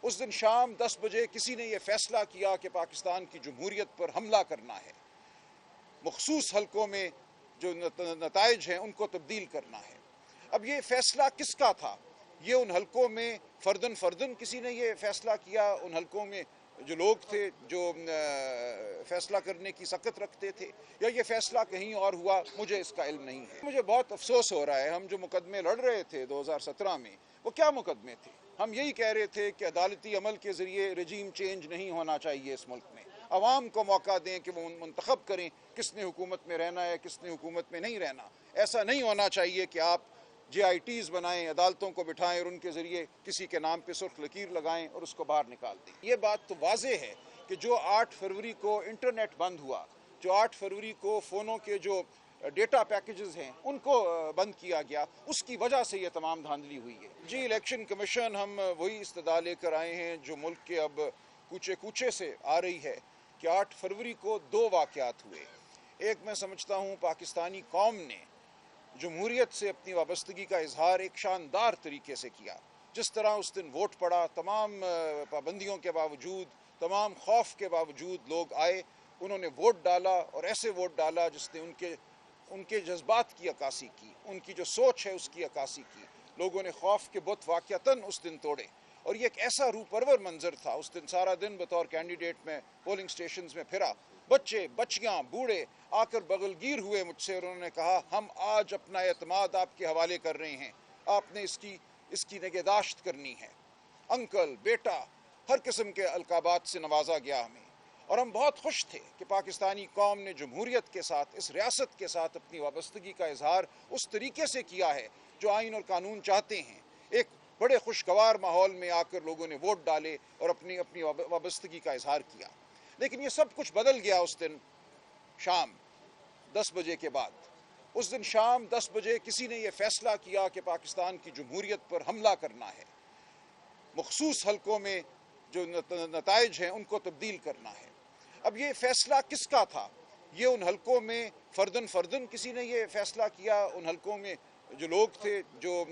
اس دن شام 10 بجے کسی نے یہ فیصلہ کیا کہ پاکستان کی جمہوریت پر حملہ کرنا ہے، مخصوص حلقوں میں جو نتائج ہیں ان کو تبدیل کرنا ہے۔ اب یہ فیصلہ کس کا تھا؟ یہ ان حلقوں میں فردن کسی نے یہ فیصلہ کیا، ان حلقوں میں جو لوگ تھے جو فیصلہ کرنے کی سکت رکھتے تھے، یا یہ فیصلہ کہیں اور ہوا؟ مجھے اس کا علم نہیں ہے۔ مجھے بہت افسوس ہو رہا ہے، ہم جو مقدمے لڑ رہے تھے 2017 میں، وہ کیا مقدمے تھے؟ ہم یہی کہہ رہے تھے کہ عدالتی عمل کے ذریعے رجیم چینج نہیں ہونا چاہیے اس ملک میں، عوام کو موقع دیں کہ وہ منتخب کریں کس نے حکومت میں رہنا ہے، کس نے حکومت میں نہیں رہنا۔ ایسا نہیں ہونا چاہیے کہ آپ جے آئی ٹیز بنائیں، عدالتوں کو بٹھائیں اور ان کے ذریعے کسی کے نام پہ سرخ لکیر لگائیں اور اس کو باہر نکال دیں۔ یہ بات تو واضح ہے کہ جو 8 فروری کو انٹرنیٹ بند ہوا، جو 8 فروری کو فونوں کے جو ڈیٹا پیکیجز ہیں ان کو بند کیا گیا، اس کی وجہ سے یہ تمام دھاندلی ہوئی ہے۔ جی، الیکشن کمیشن ہم وہی استدعا لے کر آئے ہیں جو ملک کے اب کوچے سے آ رہی ہے کہ 8 فروری کو 2 واقعات ہوئے۔ ایک میں سمجھتا ہوں پاکستانی قوم نے جمہوریت سے اپنی وابستگی کا اظہار ایک شاندار طریقے سے کیا۔ جس طرح اس دن ووٹ پڑا، تمام پابندیوں کے باوجود، تمام خوف کے باوجود لوگ آئے، انہوں نے ووٹ ڈالا اور ایسے ووٹ ڈالا جس نے ان کے جذبات کی عکاسی کی، ان کی جو سوچ ہے اس کی عکاسی کی۔ لوگوں نے خوف کے بت واقعتاً اس دن توڑے، اور یہ ایک ایسا روح پرور منظر تھا۔ اس دن سارا دن بطور کینڈیڈیٹ میں پولنگ سٹیشنز میں پھرا، بچے، بچیاں، بوڑھے آ کر بغلگیر ہوئے مجھ سے، اور انہوں نے کہا ہم آج اپنا اعتماد آپ کے حوالے کر رہے ہیں، آپ نے اس کی نگہداشت کرنی ہے۔ انکل، بیٹا، ہر قسم کے القابات سے نوازا گیا ہمیں، اور ہم بہت خوش تھے کہ پاکستانی قوم نے جمہوریت کے ساتھ، اس ریاست کے ساتھ اپنی وابستگی کا اظہار اس طریقے سے کیا ہے جو آئین اور قانون چاہتے ہیں۔ ایک بڑے خوشگوار ماحول میں آ کر لوگوں نے ووٹ ڈالے اور اپنی وابستگی کا اظہار کیا۔ لیکن یہ سب کچھ بدل گیا اس دن شام 10 بجے کے بعد۔ اس دن شام 10 بجے کسی نے یہ فیصلہ کیا کہ پاکستان کی جمہوریت پر حملہ کرنا ہے، مخصوص حلقوں میں جو نتائج ہیں ان کو تبدیل کرنا ہے۔ اب یہ فیصلہ کس کا تھا؟ یہ ان حلقوں میں فردن کسی نے یہ فیصلہ کیا، ان حلقوں میں جو لوگ تھے جو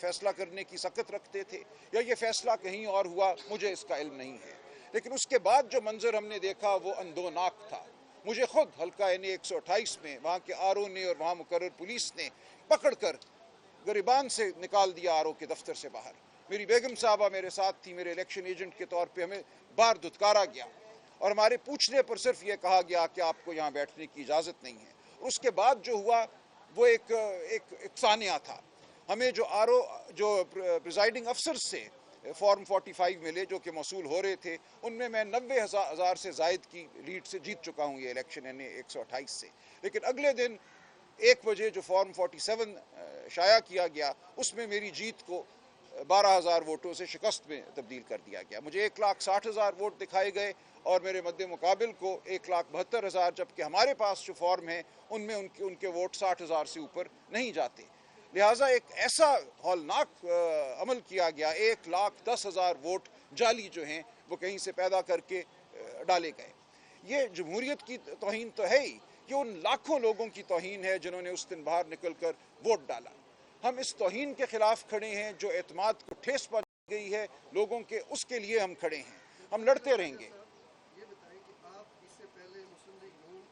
فیصلہ کرنے کی سکت رکھتے تھے، یا یہ فیصلہ کہیں اور ہوا؟ مجھے اس کا علم نہیں ہے۔ لیکن اس کے بعد جو منظر ہم نے دیکھا وہ اندوناک تھا۔ مجھے خود حلقہ N128 میں وہاں کے آر او نے اور وہاں مقرر پولیس نے پکڑ کر گریبان سے نکال دیا آر او کے دفتر سے باہر۔ میری بیگم صاحبہ میرے ساتھ تھی، میرے الیکشن ایجنٹ کے طور پہ ہمیں باہر دھتکارا گیا، اور ہمارے پوچھنے پر صرف یہ کہا گیا کہ آپ کو یہاں بیٹھنے کی اجازت نہیں ہے۔ اس کے بعد جو ہوا وہ ایک ثانیہ تھا۔ ہمیں جو پریزائڈنگ افسر سے فارم 45 ملے جو کہ موصول ہو رہے تھے، ان میں 90,000 سے زائد کی لیڈ سے جیت چکا ہوں یہ الیکشن N128 سے۔ لیکن اگلے دن 1 بجے جو فارم 47 شائع کیا گیا، اس میں میری جیت کو 12,000 ووٹوں سے شکست میں تبدیل کر دیا گیا۔ مجھے 1,60,000 ووٹ دکھائے گئے اور میرے مد مقابل کو 1,72,000، جبکہ ہمارے پاس جو فارم ہیں ان میں ان کے ووٹ 60,000 سے اوپر نہیں جاتے۔ لہٰذا ایک ایسا ہولناک عمل کیا گیا، 1,10,000 ووٹ جعلی جو ہیں وہ کہیں سے پیدا کر کے ڈالے گئے۔ یہ جمہوریت کی توہین تو ہے ہی، یہ ان لاکھوں لوگوں کی توہین ہے جنہوں نے اس دن باہر نکل کر ووٹ ڈالا۔ ہم اس توہین کے خلاف کھڑے ہیں جو اعتماد کو ٹھیس پہنچائی گئی ہے لوگوں کے، اس کے لیے ہم کھڑے ہیں، ہم لڑتے رہیں گے۔ یہ بتائیں کہ آپ اس سے پہلے مسلم لیگ نون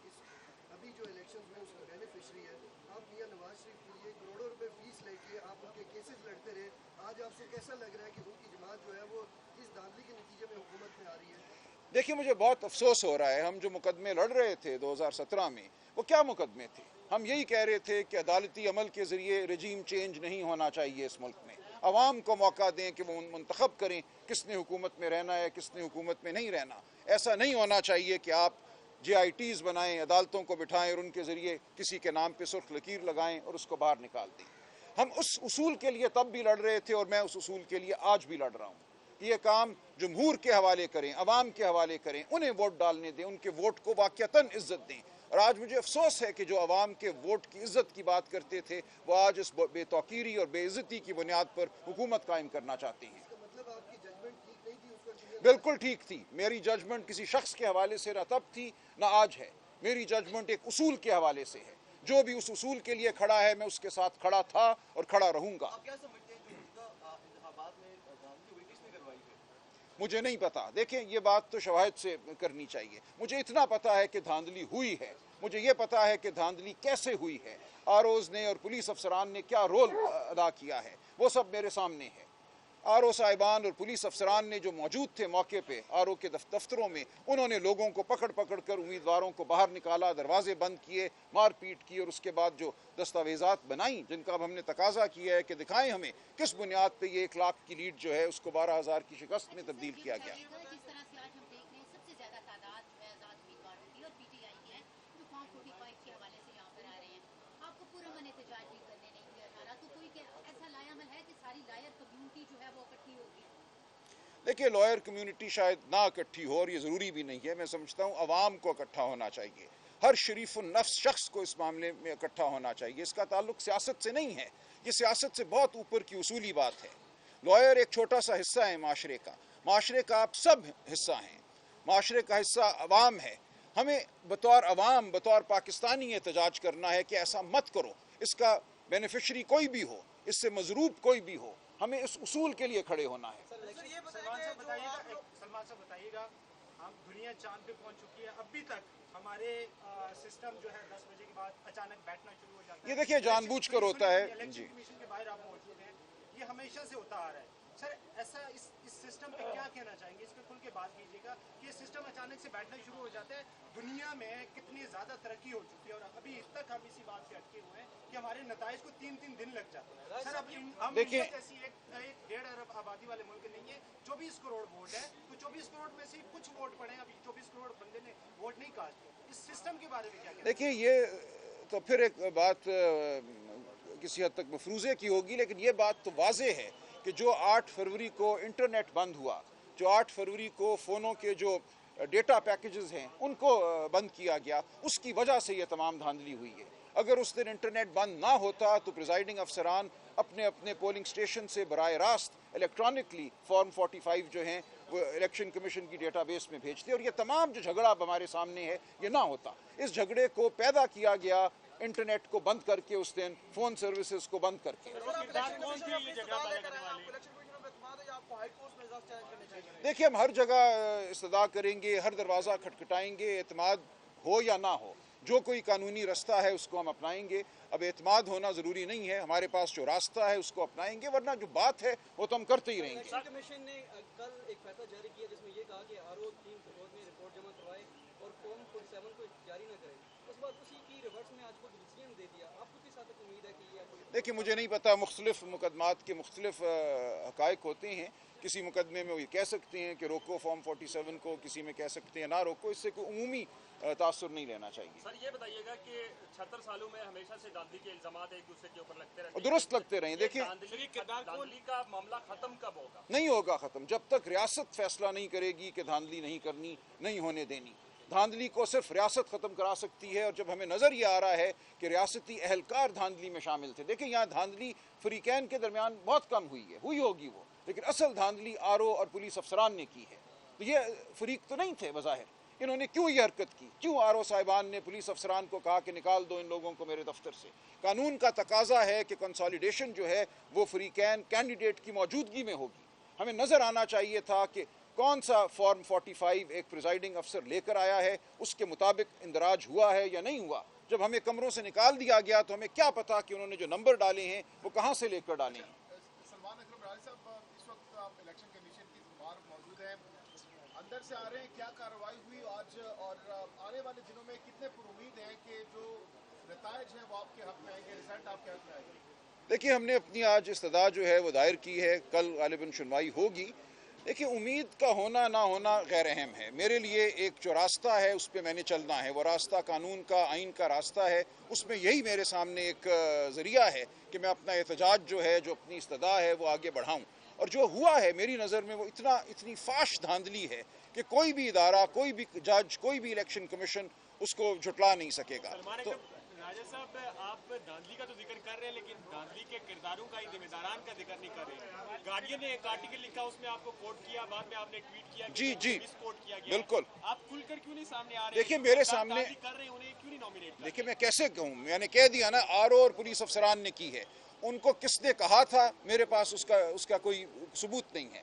ابھی جو الیکشنز میں اس کا بینیفیشری ہے، آپ میاں نواز شریف کے لیے کروڑوں روپے فیس لے کے آپ ان کے کیسز لڑتے رہے، آج آپ سے کیسا لگ رہا ہے کہ ان کی جماعت جو ہے وہ اس دھاندلی کے نتیجے میں حکومت میں آ رہی ہے؟ دیکھیے، مجھے بہت افسوس ہو رہا ہے، ہم جو مقدمے لڑ رہے تھے 2017 میں، وہ کیا مقدمے تھے؟ ہم یہی کہہ رہے تھے کہ عدالتی عمل کے ذریعے رجیم چینج نہیں ہونا چاہیے اس ملک میں، عوام کو موقع دیں کہ وہ منتخب کریں کس نے حکومت میں رہنا ہے، کس نے حکومت میں نہیں رہنا۔ ایسا نہیں ہونا چاہیے کہ آپ جے آئی ٹیز بنائیں، عدالتوں کو بٹھائیں اور ان کے ذریعے کسی کے نام پہ سرخ لکیر لگائیں اور اس کو باہر نکال دیں۔ ہم اس اصول کے لیے تب بھی لڑ رہے تھے اور میں اس اصول کے لیے آج بھی لڑ رہا ہوں کہ یہ کام جمہور کے حوالے کریں، عوام کے حوالے کریں، انہیں ووٹ ڈالنے دیں، ان کے ووٹ کو واقعتاً عزت دیں۔ اور آج مجھے افسوس ہے کہ جو عوام کے ووٹ کی عزت کی بات کرتے تھے وہ آج اس بے توقیری اور بے عزتی کی بنیاد پر حکومت قائم کرنا چاہتے ہیں۔ اس کا مطلب آپ کی ججمنٹ ٹھیک نہیں تھی اس وقت؟ بالکل ٹھیک تھی، میری ججمنٹ کسی شخص کے حوالے سے نہ تب تھی نہ آج ہے، میری ججمنٹ ایک اصول کے حوالے سے ہے۔ جو بھی اس اصول کے لیے کھڑا ہے میں اس کے ساتھ کھڑا تھا اور کھڑا رہوں گا۔ آپ کیا سمجھتے ہیں جو انتخابات میں دھاندلی ہوئی کس نے کروائی ہے؟ مجھے نہیں پتا. دیکھیں یہ بات تو شواہد سے کرنی چاہیے. مجھے اتنا پتا ہے کہ دھاندلی ہوئی ہے. مجھے یہ پتا ہے کہ دھاندلی کیسے ہوئی ہے, آر اوز نے اور پولیس افسران نے کیا رول ادا کیا ہے, وہ سب میرے سامنے ہے. آر او صاحبان اور پولیس افسران نے جو موجود تھے موقع پہ آر او کے دفتروں میں, انہوں نے لوگوں کو پکڑ کر امیدواروں کو باہر نکالا, دروازے بند کیے, مار پیٹ کی, اور اس کے بعد جو دستاویزات بنائیں جن کا اب ہم نے تقاضا کیا ہے کہ دکھائیں ہمیں کس بنیاد پہ یہ 1 لاکھ کی لیڈ جو ہے اس کو 12,000 کی شکست میں تبدیل کیا گیا. جس طرح سے آج ہم دیکھ رہے ہیں سب سے زیادہ تعداد جو ہے آزاد امیدواروں کی اور پی ٹی آئی کی ہے جو فارم 45 کے حوالے سے یہاں پر آ رہے ہیں. آپ کو پرامن احتجاج بھی کرنے نہیں دیا جا رہا, تو کوئی ایسا لایا عمل ہے کہ ساری لائر کمیونٹی جو ہے وہ اکٹھی ہوگی؟ دیکھیے لائر کمیونٹی شاید نہ اکٹھی ہو, اور یہ ضروری بھی نہیں ہے. میں سمجھتا ہوں عوام کو اکٹھا ہونا چاہیے. ہر شریف النفس شخص کو اس معاملے میں اکٹھا ہونا چاہیے. اس کا تعلق سیاست سے نہیں ہے, یہ سیاست سے بہت اوپر کی اصولی بات ہے. لائر ایک چھوٹا سا حصہ ہے معاشرے کا. معاشرے کا آپ سب حصہ ہیں. معاشرے کا حصہ عوام ہے. ہمیں بطور عوام, بطور پاکستانی احتجاج کرنا ہے کہ ایسا مت کرو. اس کا بینیفیشری کوئی بھی ہو, اس سے مضروب کوئی بھی ہو, ہمیں اس اصول کے لیے کھڑے ہونا ہے. سلمان صاحب بتائیے گا, ہم دنیا چاند پہ پہنچ چکی ہے, ابھی تک ہمارے سسٹم جو ہے 10 بجے کے بعد اچانک بیٹھنا شروع ہو جاتا ہے. یہ دیکھیے جان بوجھ کر ہوتا ہے. الیکشن کمیشن کے باہر آپ موجود ہیں, یہ ہمیشہ سے ہوتا آ رہا ہے. سر ایسا اس سسٹم پہ کیا کہنا چاہیں گے, اس پہ کھل کے بات کیجیے گا کہ یہ سسٹم اچانک سے بیٹھنا شروع ہو جاتا ہے. دنیا میں کتنی زیادہ ترقی ہو چکی ہے اور ابھی تک ہم اسی بات پہ اٹکے ہوئے ہیں کہ ہمارے نتائج کو 3 دن لگ جاتے ہیں. سر اب ہم دیکھیے ایسی ایک 1.5 ارب آبادی والے ملک نہیں ہے, 24 کروڑ ووٹ ہے, تو 24 کروڑ میں سے کچھ ووٹ پڑے, ابھی 24 کروڑ بندے نے ووٹ نہیں کاسٹ. اس سسٹم کے بارے میں کیا کہنا؟ دیکھیے یہ تو پھر ایک بات کسی حد تک مفروضے کی ہوگی, لیکن یہ بات تو واضح ہے کہ جو 8 فروری کو انٹرنیٹ بند ہوا, جو 8 فروری کو فونوں کے جو ڈیٹا پیکیجز ہیں ان کو بند کیا گیا, اس کی وجہ سے یہ تمام دھاندلی ہوئی ہے. اگر اس دن انٹرنیٹ بند نہ ہوتا تو پریزائڈنگ افسران اپنے پولنگ اسٹیشن سے براہ راست الیکٹرانکلی فارم 45 جو ہیں وہ الیکشن کمیشن کی ڈیٹا بیس میں بھیجتے, اور یہ تمام جو جھگڑا ہمارے سامنے ہے یہ نہ ہوتا. اس جھگڑے کو پیدا کیا گیا انٹرنیٹ کو بند کر کے, اس دن فون سروسز کو بند کر کے. دیکھیے ہم ہر جگہ استدعا کریں گے, ہر دروازہ کھٹکھٹائیں گے, اعتماد ہو یا نہ ہو, جو کوئی قانونی راستہ ہے اس کو ہم اپنائیں گے. اب اعتماد ہونا ضروری نہیں ہے, ہمارے پاس جو راستہ ہے اس کو اپنائیں گے, ورنہ جو بات ہے وہ تو ہم کرتے ہی رہیں گے. الیکشن کمیشن نے کل ایک فیصلہ جاری کیا جس میں یہ کہا کہ آر او 3 فروغ میں رپورٹ جمع کروائے اور فارم 47 کو جاری نہ کرے. اس بعد اسی کی ریورس میں آج کو ڈسیزن دے دیا. آپ کو کس حد تک امید ہے کہ یہ دیکھیے مجھے نہیں پتا, مختلف مقدمات کے مختلف حقائق ہوتے ہیں. کسی مقدمے میں وہ یہ کہہ سکتے ہیں کہ روکو فارم 47 کو, کسی میں کہہ سکتے ہیں نہ روکو. اس سے کوئی عمومی تاثر نہیں لینا چاہیے. سر یہ بتائیے گا کہ 76 سالوں میں ہمیشہ سے دھاندلی کے الزامات ایک دوسرے کے اوپر لگتے رہتے ہیں, درست لگتے رہیں. دیکھیں دھاندلی کا معاملہ ختم کب ہوگا؟ نہیں ہوگا ختم جب تک ریاست فیصلہ نہیں کرے گی کہ دھاندلی نہیں کرنی, نہیں ہونے دینی. دھاندلی کو صرف ریاست ختم کرا سکتی ہے, اور جب ہمیں نظر یہ آ رہا ہے کہ ریاستی اہلکار دھاندلی میں شامل تھے. دیکھیں یہاں دھاندلی فریقین کے درمیان بہت کم ہوئی ہوگی وہ, لیکن اصل دھاندلی آر او اور پولیس افسران نے کی ہے. تو یہ فریق تو نہیں تھے بظاہر, انہوں نے کیوں یہ حرکت کی؟ کیوں آر او صاحبان نے پولیس افسران کو کہا کہ نکال دو ان لوگوں کو میرے دفتر سے؟ قانون کا تقاضا ہے کہ کنسالیڈیشن جو ہے وہ فریقین کینڈیڈیٹ کی موجودگی میں ہوگی. ہمیں نظر آنا چاہیے تھا کہ کون سا فارم 45 ایک پریزائڈنگ افسر لے کر آیا ہے, اس کے مطابق اندراج ہوا ہے یا نہیں ہوا. جب ہمیں کمروں سے نکال دیا گیا تو ہمیں کیا پتا کہ انہوں نے جو نمبر ڈالے ہیں وہ کہاں سے لے کر ڈالے ہیں. سلمان اکرم راج صاحب, اس وقت آپ الیکشن کمیشن کی باہر موجود ہیں, اندر سے آ رہے ہیں, کیا کارروائی ہوئی آج, اور آنے والے دنوں میں کتنے پر امید ہیں کہ جو نتائج ہیں وہ آپ کے حق میں آئیں گے, رزلٹ آپ کے حق میں آئیں گے؟ دیکھیے ہم نے اپنی آج استدعا جو ہے وہ دائر کی ہے, کل غالباً سنوائی ہوگی. دیکھیے امید کا ہونا نہ ہونا غیر اہم ہے. میرے لیے ایک جو راستہ ہے اس پہ میں نے چلنا ہے, وہ راستہ قانون کا, آئین کا راستہ ہے. اس میں یہی میرے سامنے ایک ذریعہ ہے کہ میں اپنا احتجاج جو ہے, جو اپنی استدعا ہے وہ آگے بڑھاؤں. اور جو ہوا ہے میری نظر میں وہ اتنی فاش دھاندلی ہے کہ کوئی بھی ادارہ, کوئی بھی جج, کوئی بھی الیکشن کمیشن اس کو جھٹلا نہیں سکے گا. تو راجہ صاحب آپ دھاندلی کا تو ذکر کر رہے ہیں, لیکن دھاندلی کے کرداروں کا, ذمہ داران کا ذکر نہیں کر رہے. گارڈین نے ایک آرٹیکل لکھا, اس میں آپ کو کوٹ کیا, بعد میں آپ نے ٹویٹ کیا جی مس کوٹ کیا گیا. بالکل. آپ کھل کر کیوں نہیں سامنے آ رہے؟ دیکھیں میرے سامنے کر رہے ہیں, انہیں کیوں نہیں نامینیٹ کر رہے؟ دیکھیں میں کیسے کہوں, میں نے کہہ دیا نا, آر او اور پولیس افسران نے کی ہے. ان کو کس نے کہا تھا, میرے پاس اس کا کوئی ثبوت نہیں ہے.